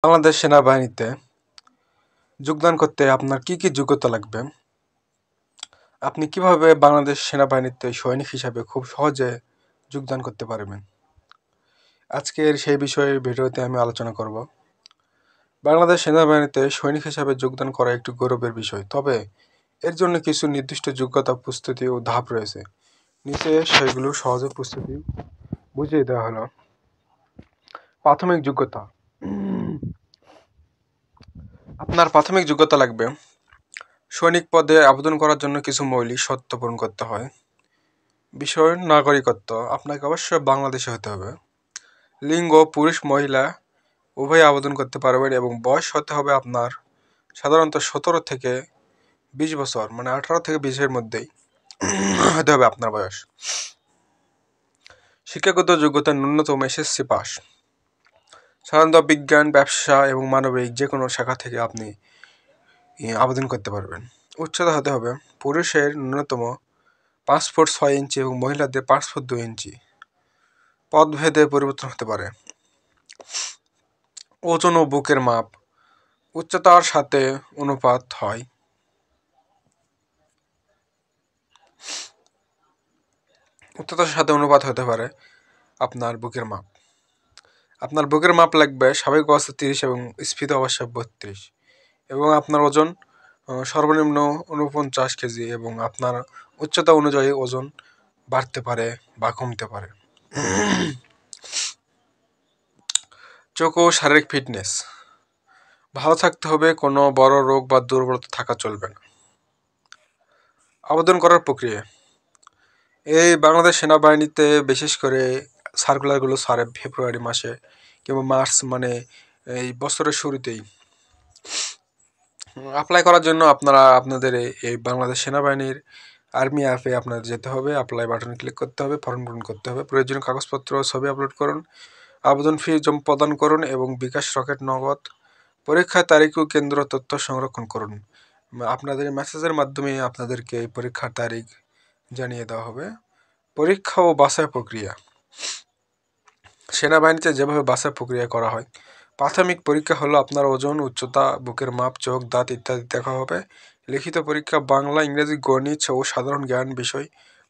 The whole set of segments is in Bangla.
বাংলাদেশ সেনাবাহিনীতে যোগদান করতে আপনার কি কি যোগ্যতা লাগবে? আপনি কিভাবে বাংলাদেশ সেনাবাহিনীতে সৈনিক হিসাবে খুব সহজে যোগদান করতে পারবেন? আজকের সেই বিষয়ে ভিডিওতে আমি আলোচনা করব। বাংলাদেশ সেনাবাহিনীতে সৈনিক হিসাবে যোগদান করা একটি গৌরবের বিষয়, তবে এর জন্য কিছু নির্দিষ্ট যোগ্যতা, প্রস্তুতি ও ধাপ রয়েছে। নিচে সেগুলো সহজে প্রস্তুতি বুঝিয়ে দেওয়া হলো। প্রাথমিক যোগ্যতা। আপনার প্রাথমিক যোগ্যতা লাগবে সৈনিক পদে আবেদন করার জন্য কিছু মৌলিক শর্ত পূরণ করতে হয়। বিষয় নাগরিকত্ব, আপনাকে অবশ্যই বাংলাদেশে হতে হবে। লিঙ্গ পুরুষ মহিলা উভয় আবেদন করতে পারবেন এবং বয়স হতে হবে আপনার সাধারণত 17 থেকে 20 বছর, মানে 18 থেকে 20-এর মধ্যেই হতে হবে আপনার বয়স। শিক্ষাগত যোগ্যতা ন্যূনতম এসএসসি পাস। সাধারণত বিজ্ঞান, ব্যবসা এবং মানবিক যে কোনো শাখা থেকে আপনি আবেদন করতে পারবেন। উচ্চতা হতে হবে পুরুষের ন্যূনতম 5 ফুট 6 ইঞ্চি এবং মহিলাদের 5 ফুট 2 ইঞ্চি। পদভেদে পরিবর্তন হতে পারে। ওজন ও বুকের মাপ উচ্চতার সাথে অনুপাত হয়। উচ্চতার সাথে অনুপাত হতে পারে আপনার বুকের মাপ। আপনার বুকের মাপ লাগবে স্বাভাবিক অবস্থা 30 এবং স্ফীত অবস্থা 32 এবং আপনার ওজন সর্বনিম্ন 49 কেজি এবং আপনার উচ্চতা অনুযায়ী ওজন বাড়তে পারে বা কমতে পারে। চোখ ও শারীরিক ফিটনেস ভালো থাকতে হবে, কোনো বড় রোগ বা দুর্বলতা থাকা চলবে না। আবেদন করার প্রক্রিয়া। এই বাংলাদেশ সেনাবাহিনীতে বিশেষ করে সার্কুলারগুলো ছাড়ে ফেব্রুয়ারি মাসে কিংবা মার্চ, মানে এই বছরের শুরুতেই। অ্যাপ্লাই করার জন্য আপনাদের এই বাংলাদেশ সেনাবাহিনীর আর্মি অ্যাপে আপনাদের যেতে হবে, অ্যাপ্লাই বাটনে ক্লিক করতে হবে, ফর্ম পূরণ করতে হবে, প্রয়োজনীয় কাগজপত্র ছবি আপলোড করুন, আবেদন ফি প্রদান করুন এবং বিকাশ, রকেট, নগদ, পরীক্ষার তারিখ ও কেন্দ্র তথ্য সংরক্ষণ করুন। আপনাদের মেসেজের মাধ্যমে আপনাদেরকে এই পরীক্ষার তারিখ জানিয়ে দেওয়া হবে। পরীক্ষা ও বাছাই প্রক্রিয়া। সেনাবাহিনীতে যেভাবে বাছাই প্রক্রিয়া করা হয়, প্রাথমিক পরীক্ষা হলো আপনার ওজন, উচ্চতা, বুকের মাপ, চোখ, দাঁত ইত্যাদি দেখা হবে। লিখিত পরীক্ষা বাংলা, ইংরেজি, গণিত ও সাধারণ জ্ঞান বিষয়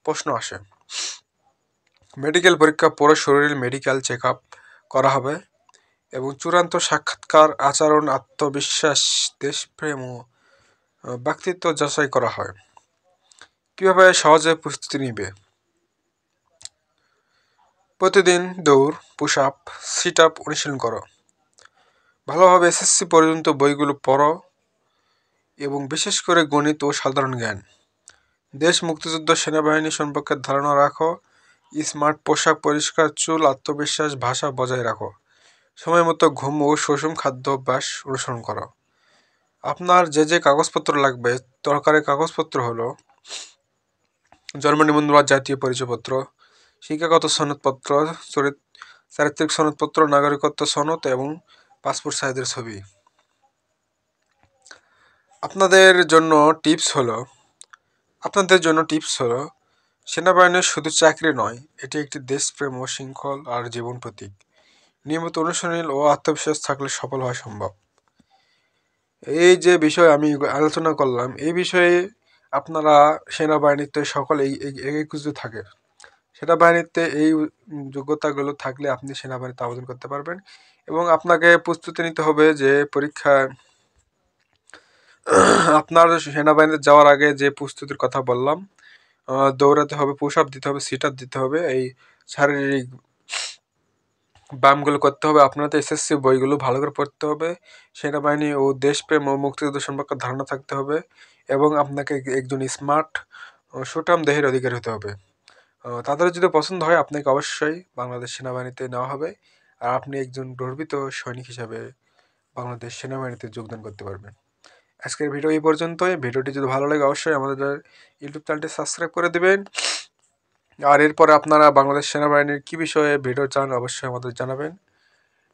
প্রশ্ন আসে। মেডিকেল পরীক্ষা পুরো শরীর মেডিকেল চেক আপ করা হবে এবং চূড়ান্ত সাক্ষাৎকার আচরণ, আত্মবিশ্বাস, দেশপ্রেম ও ব্যক্তিত্ব যাচাই করা হয়। কীভাবে সহজে প্রস্তুতি নিবে? প্রতিদিন দৌড়, পুশ আপ, সিট আপ অনুশীলন করো। ভালোভাবে এসএসসি পর্যন্ত বইগুলো পড়ো এবং বিশেষ করে গণিত ও সাধারণ জ্ঞান। দেশ, মুক্তিযুদ্ধ, সেনাবাহিনী সম্পর্কে ধারণা রাখো। স্মার্ট পোশাক, পরিষ্কার চুল, আত্মবিশ্বাস, ভাষা বজায় রাখো। সময় মতো ঘুম ও সুষম খাদ্যাভ্যাস অনুসরণ করো। আপনার যে যে কাগজপত্র লাগবে, দরকারি কাগজপত্র হলো জন্ম নিবন্ধন বা জাতীয় পরিচয়পত্র, শিক্ষাগত সনদপত্র, চারিত্রিক সনদপত্র, নাগরিকত্ব সনদ এবং পাসপোর্ট সাইজের ছবি। আপনাদের জন্য টিপস হলো সেনাবাহিনী শুধু চাকরি নয়, এটি একটি দেশপ্রেম ও শৃঙ্খল আর জীবন প্রতীক। নিয়মিত অনুশীলন ও আত্মবিশ্বাস থাকলে সফল হওয়া সম্ভব। এই যে বিষয় আমি আলোচনা করলাম, এই বিষয়ে আপনারা সেনাবাহিনীতে সকল এই কিছু থাকে। সেনাবাহিনীতে এই যোগ্যতাগুলো থাকলে আপনি সেনাবাহিনীতে আবেদন করতে পারবেন এবং আপনাকে প্রস্তুতি নিতে হবে যে পরীক্ষায় আপনার সেনাবাহিনীতে যাওয়ার আগে যে প্রস্তুতির কথা বললাম, দৌড়াতে হবে, পুশ আপ দিতে হবে, সিট আপ দিতে হবে, এই শারীরিক ব্যায়ামগুলো করতে হবে। আপনাদের এসএসসি বইগুলো ভালো করে পড়তে হবে, সেনাবাহিনী ও দেশপ্রেম ও মুক্তিযুদ্ধ সম্পর্কে ধারণা থাকতে হবে এবং আপনাকে একজন স্মার্ট সুঠাম দেহের অধিকারী হতে হবে। তাদের যদি পছন্দ হয় আপনাকে অবশ্যই বাংলাদেশ সেনাবাহিনীতে নেওয়া হবে আর আপনি একজন গর্বিত সৈনিক হিসাবে বাংলাদেশ সেনাবাহিনীতে যোগদান করতে পারবেন। আজকের ভিডিও এই পর্যন্তই। ভিডিওটি যদি ভালো লাগে অবশ্যই আমাদের ইউটিউব চ্যানেলটি সাবস্ক্রাইব করে দেবেন। আর এরপরে আপনারা বাংলাদেশ সেনাবাহিনীর কী বিষয়ে ভিডিও চান অবশ্যই আমাদের জানাবেন,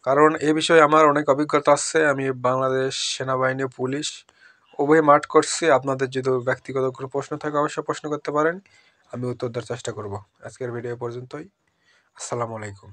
কারণ এ বিষয়ে আমার অনেক অভিজ্ঞতা আছে। আমি বাংলাদেশ সেনাবাহিনী, পুলিশ উভয় মাঠ করছি। আপনাদের যদি ব্যক্তিগত কোনো প্রশ্ন থাকে অবশ্যই প্রশ্ন করতে পারেন, আমি উত্তর দেওয়ার চেষ্টা করব। আজকের ভিডিও পর্যন্তই। আসসালামু আলাইকুম।